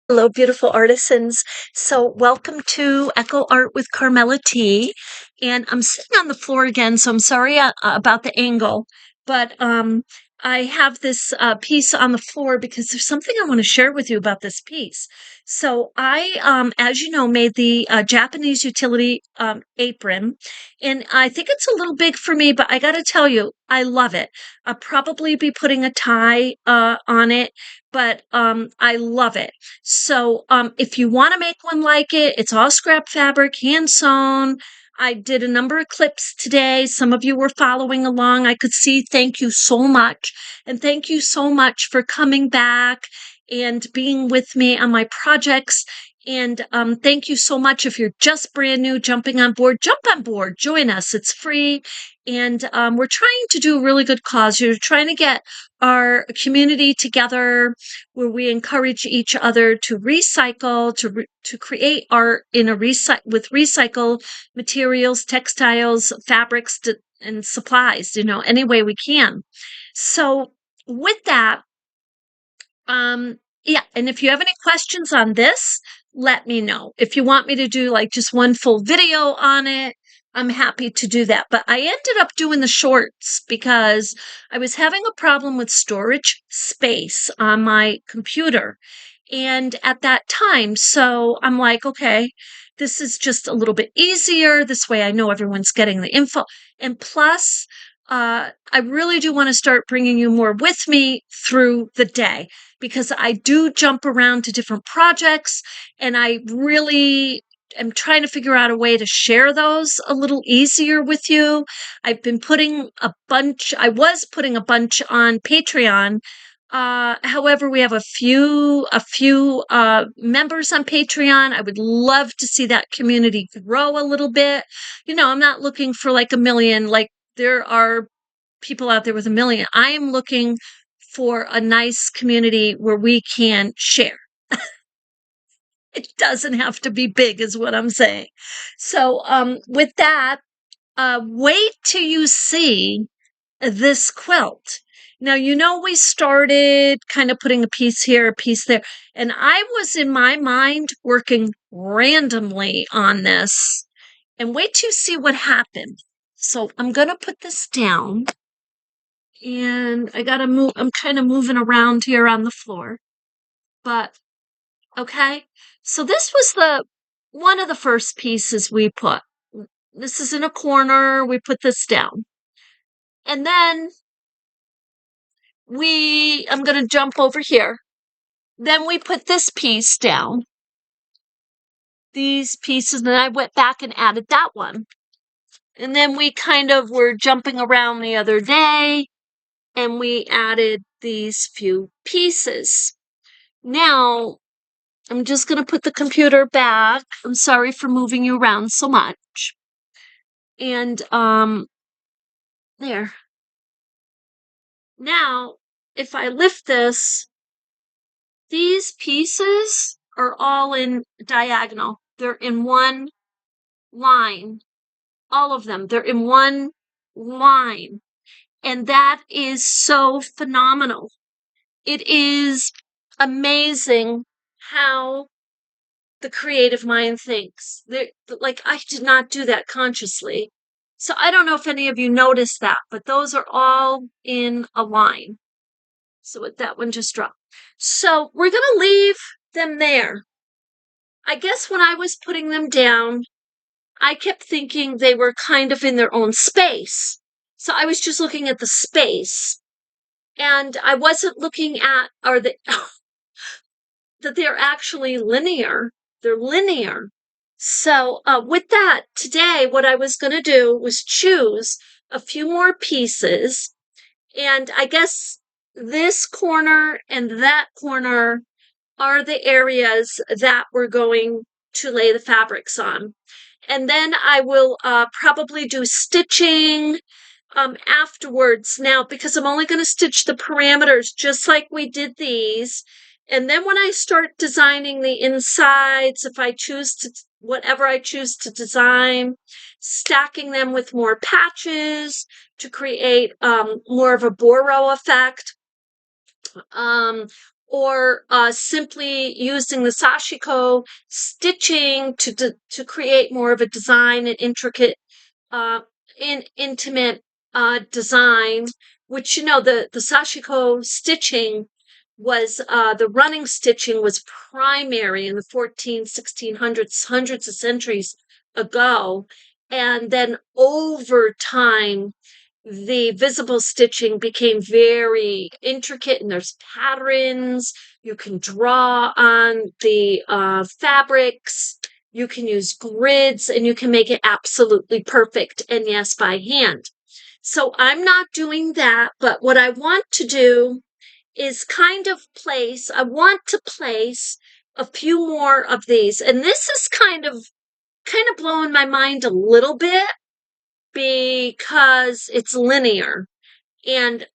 Hello, beautiful artisans. So, welcome to Echo Art with Carmella-T. And I'm sitting on the floor again, so I'm sorry about the angle. But I have this piece on the floor because there's something I want to share with you about this piece. So, as you know, made the Japanese Utility Apron. And I think it's a little big for me, but I got to tell you, I love it. I'll probably be putting a tie on it, but I love it. So if you want to make one like it, it's all scrap fabric, hand sewn. I did a number of clips today. Some of you were following along. I could see. Thank you so much. And thank you so much for coming back and being with me on my projects. And thank you so much. If you're just brand new, jumping on board, jump on board, join us. It's free. And we're trying to do a really good cause. You're trying to get our community together where we encourage each other to recycle, to create art in a with recycled materials, textiles, fabrics, and supplies. Any way we can. So with that, yeah. And if you have any questions on this, let me know. If you want me to do like just one full video on it, I'm happy to do that. But I ended up doing the shorts because I was having a problem with storage space on my computer. And at that time, so I'm like, okay, this is just a little bit easier. This way I know everyone's getting the info. And plus, I really do want to start bringing you more with me through the day because I do jump around to different projects and I really am trying to figure out a way to share those a little easier with you. I've been I was putting a bunch on Patreon. However, we have a few members on Patreon. I would love to see that community grow a little bit. I'm not looking for like a million, like there are people out there with a million. I am looking for a nice community where we can share. It doesn't have to be big, is what I'm saying. So with that, wait till you see this quilt. Now, we started kind of putting a piece here, a piece there, and I was in my mind working randomly on this. And wait till you see what happened. So I'm going to put this down. And I gotta move. I'm kind of moving around here on the floor, but okay. So this was one of the first pieces we put. This is in a corner. We put this down, and then I'm gonna jump over here. Then we put this piece down. These pieces, and then I went back and added that one. And then we kind of were jumping around the other day, and we added these few pieces. Now, I'm just going to put the computer back. I'm sorry for moving you around so much. And there. Now, if I lift this, these pieces are all in diagonal. They're in one line. All of them. They're in one line. And that is so phenomenal. It is amazing how the creative mind thinks. Like, I did not do that consciously. So I don't know if any of you noticed that, but those are all in a line. So with that one just dropped. So we're going to leave them there. I guess when I was putting them down, I kept thinking they were kind of in their own space. So I was just looking at the space. And I wasn't looking at, that they're actually linear. They're linear. So with that, today, what I was going to do was choose a few more pieces. And I guess this corner and that corner are the areas that we're going to lay the fabrics on. And then I will probably do stitching afterwards now, because I'm only going to stitch the parameters just like we did these. And then when I start designing the insides, if I choose to, whatever I choose to design, stacking them with more patches to create more of a Boro effect, or simply using the sashiko stitching to create more of a design and intricate, uh, intimate design. Which, the sashiko stitching was, the running stitching was primary in the 1600s, hundreds of centuries ago, and then over time the visible stitching became very intricate, and there's patterns. You can draw on the fabrics. You can use grids, and you can make it absolutely perfect. And yes, by hand. So I'm not doing that, but what I want to do is I want to place a few more of these. And this is kind of blowing my mind a little bit because it's linear. And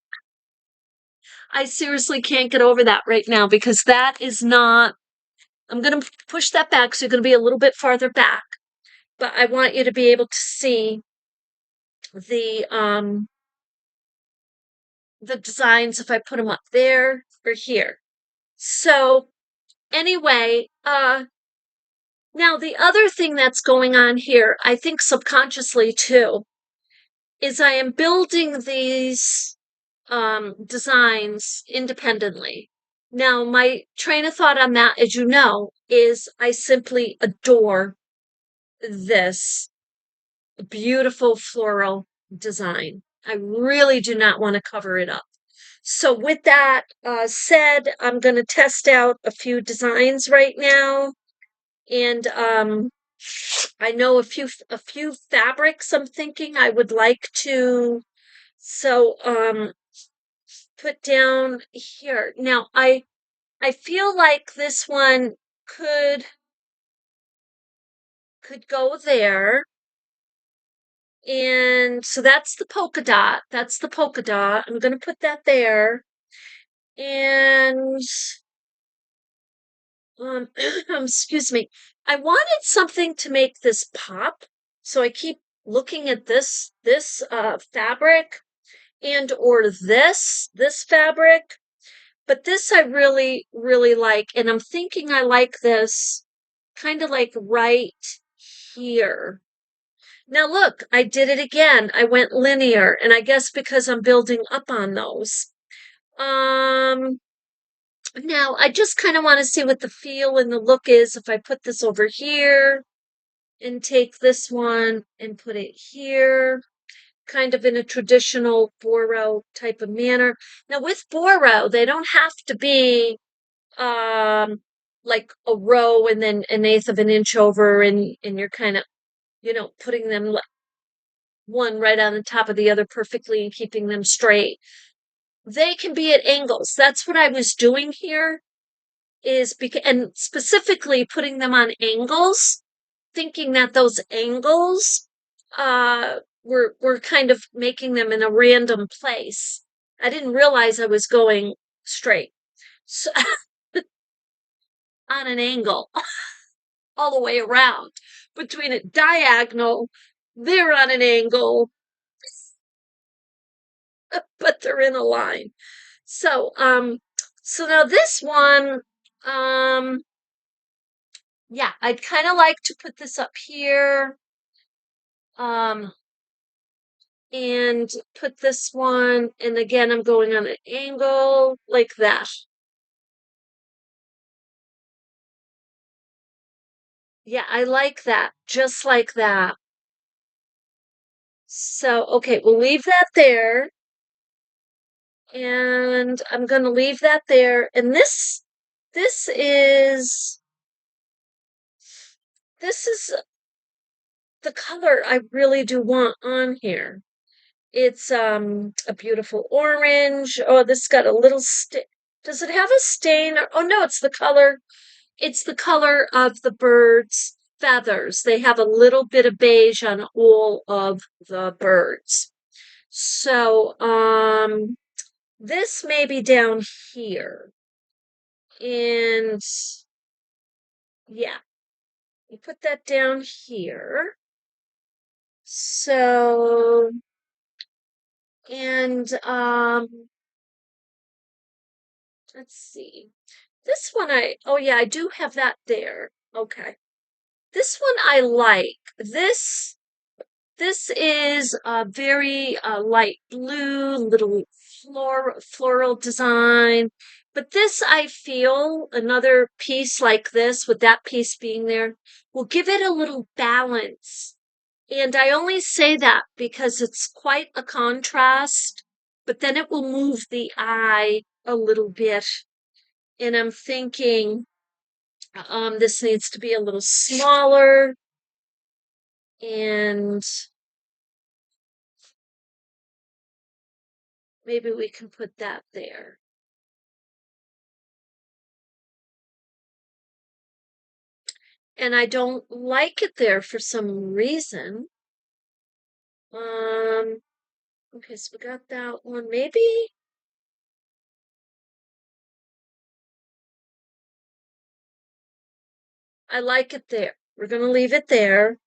I seriously can't get over that right now, because that is not, I'm going to push that back. So you're going to be a little bit farther back, but I want you to be able to see the designs if I put them up there or here. So anyway, now the other thing that's going on here, I think subconsciously too, is I am building these designs independently. Now, my train of thought on that, as you know, is I simply adore this beautiful floral design. I really do not want to cover it up. So with that said, I'm going to test out a few designs right now. And I know a few fabrics I'm thinking I would like to, so put down here. Now I feel like this one could go there. And so that's the polka dot. That's the polka dot. I'm going to put that there. And excuse me. I wanted something to make this pop. So I keep looking at this fabric and or this fabric. But this I really, really like. And I'm thinking I like this kind of like right here. Now look, I did it again. I went linear, and I guess because I'm building up on those. Now I just kind of want to see what the feel and the look is if I put this over here and take this one and put it here, kind of in a traditional Boro type of manner. Now with Boro, they don't have to be like a row and then an eighth of an inch over, and you're kind of, putting them one right on the top of the other perfectly and keeping them straight. They can be at angles. That's what I was doing here, and specifically putting them on angles, thinking that those angles were kind of making them in a random place. I didn't realize I was going straight. So on an angle all the way around between a diagonal, they're on an angle, but they're in a line. So so now this one, yeah, I'd kind of like to put this up here, um and put this one, and again I'm going on an angle like that. Yeah, I like that, just like that. So okay, we'll leave that there. And I'm going to leave that there. And this is this is the color I really do want on here. It's a beautiful orange. Oh, this got a little stain. Does it have a stain? Oh no, it's the color. It's the color of the bird's feathers. They have a little bit of beige on all of the birds. So this may be down here. And yeah, you put that down here. So, and let's see. This one oh yeah, I do have that there. Okay. This one I like. This is a very light blue, little floral design. But this, I feel, another piece like this, with that piece being there, will give it a little balance. And I only say that because it's quite a contrast, but then it will move the eye a little bit. And I'm thinking, this needs to be a little smaller, and maybe we can put that there. And I don't like it there for some reason. Okay, so we got that one. Maybe I like it there. We're gonna leave it there.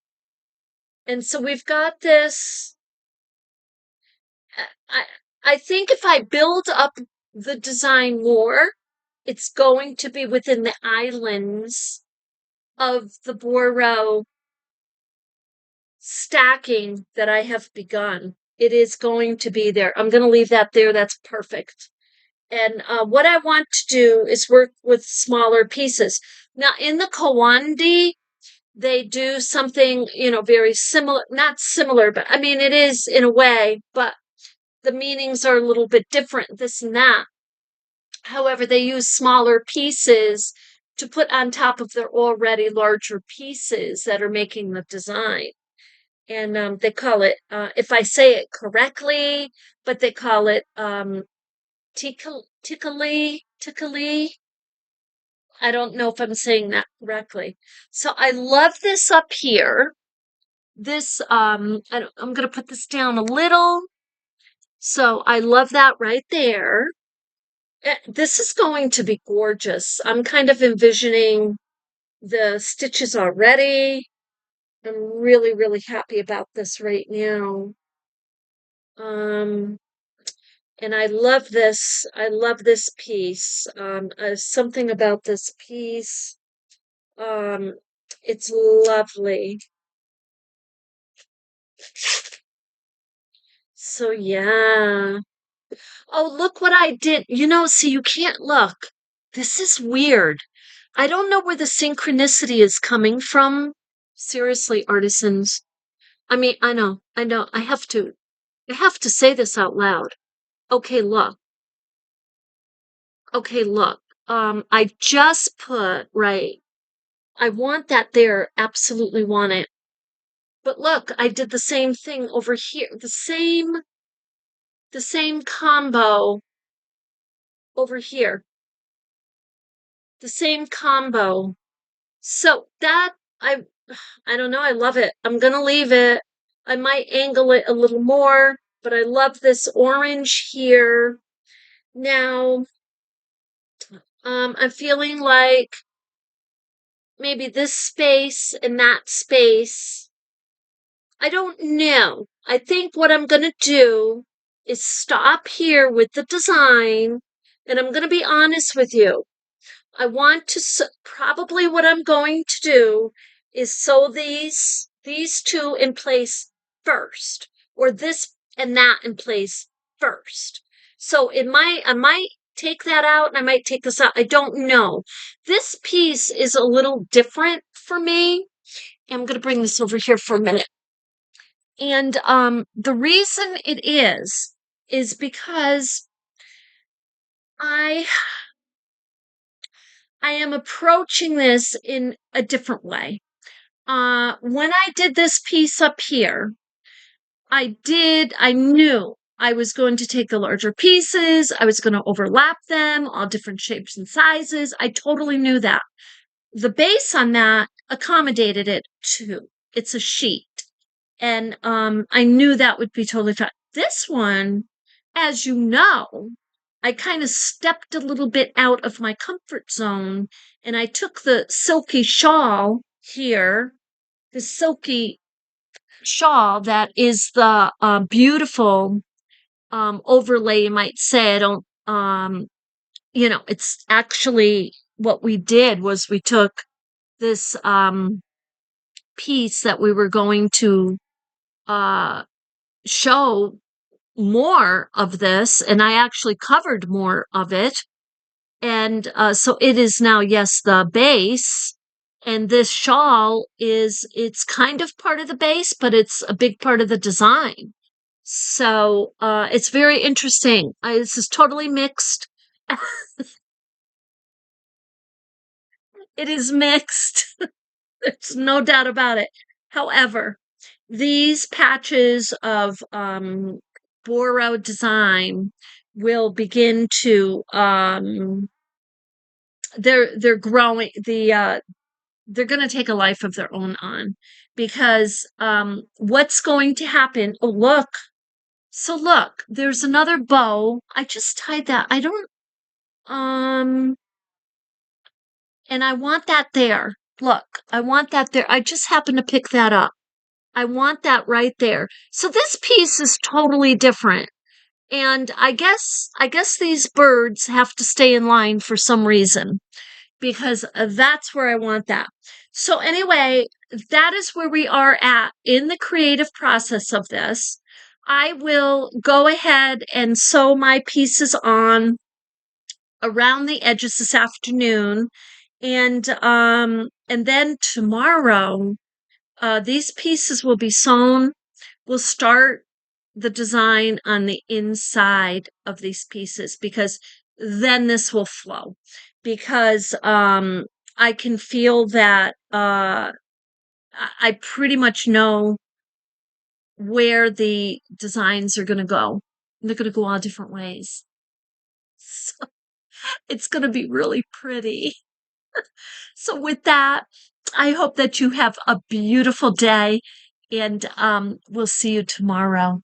And so we've got this. I I think if I build up the design more, it's going to be within the islands of the Boro stacking that I have begun. It is going to be there. I'm going to leave that there. That's perfect. And what I want to do is work with smaller pieces. Now, in the Kawandi, they do something, very similar, not similar, but I mean, it is in a way, but the meanings are a little bit different, this and that. However, they use smaller pieces to put on top of their already larger pieces that are making the design. And they call it, if I say it correctly, but they call it tickly. I don't know if I'm saying that correctly. So I love this up here. This, I'm going to put this down a little. So I love that right there. This is going to be gorgeous. I'm kind of envisioning the stitches already. I'm really, really happy about this right now. Um, and I love this. I love this piece. Something about this piece. Um, it's lovely. So yeah. Oh, look what I did. See, you can't look. This is weird. I don't know where the synchronicity is coming from. Seriously, artisans. I mean, I know. I have to say this out loud. Okay, look. Okay, look. I just put, right. I want that there. Absolutely want it. But look, I did the same thing over here. The same combo over here. The same combo. So that I don't know, I love it. I'm gonna leave it. I might angle it a little more, but I love this orange here. Now, I'm feeling like maybe this space and that space. I don't know. I think what I'm gonna do is stop here with the design, and I'm gonna be honest with you. I want to probably what I'm going to do is sew these two in place first, or this and that in place first. So I might take that out and I might take this out. I don't know. This piece is a little different for me. I'm going to bring this over here for a minute. And the reason it is because I I am approaching this in a different way. When I did this piece up here, I knew I was going to take the larger pieces, I was going to overlap them, all different shapes and sizes. I totally knew that. The base on that accommodated it too. It's a sheet. And I knew that would be totally fine. This one, as you know, I kind of stepped a little bit out of my comfort zone, and I took the silky shawl here, the silky shawl that is the beautiful overlay, you might say. I don't, it's actually what we did was we took this piece that we were going to uh show more of this, and I actually covered more of it. And so it is now, yes, the base. And this shawl it's kind of part of the base, but it's a big part of the design. So it's very interesting. This is totally mixed. It is mixed. There's no doubt about it. However, these patches of Boro design will begin to they're growing they're going to take a life of their own on because what's going to happen? Oh, look. So look, there's another bow. I just tied that. I don't um and I want that there. Look, I want that there. I just happened to pick that up. I want that right there. So this piece is totally different. And I guess these birds have to stay in line for some reason because that's where I want that. So anyway, that is where we are at in the creative process of this. I will go ahead and sew my pieces on around the edges this afternoon, and then tomorrow these pieces will be sewn. We'll start the design on the inside of these pieces because then this will flow. Because I can feel that I pretty much know where the designs are going to go. They're going to go all different ways. So it's going to be really pretty. So with that, I hope that you have a beautiful day, and we'll see you tomorrow.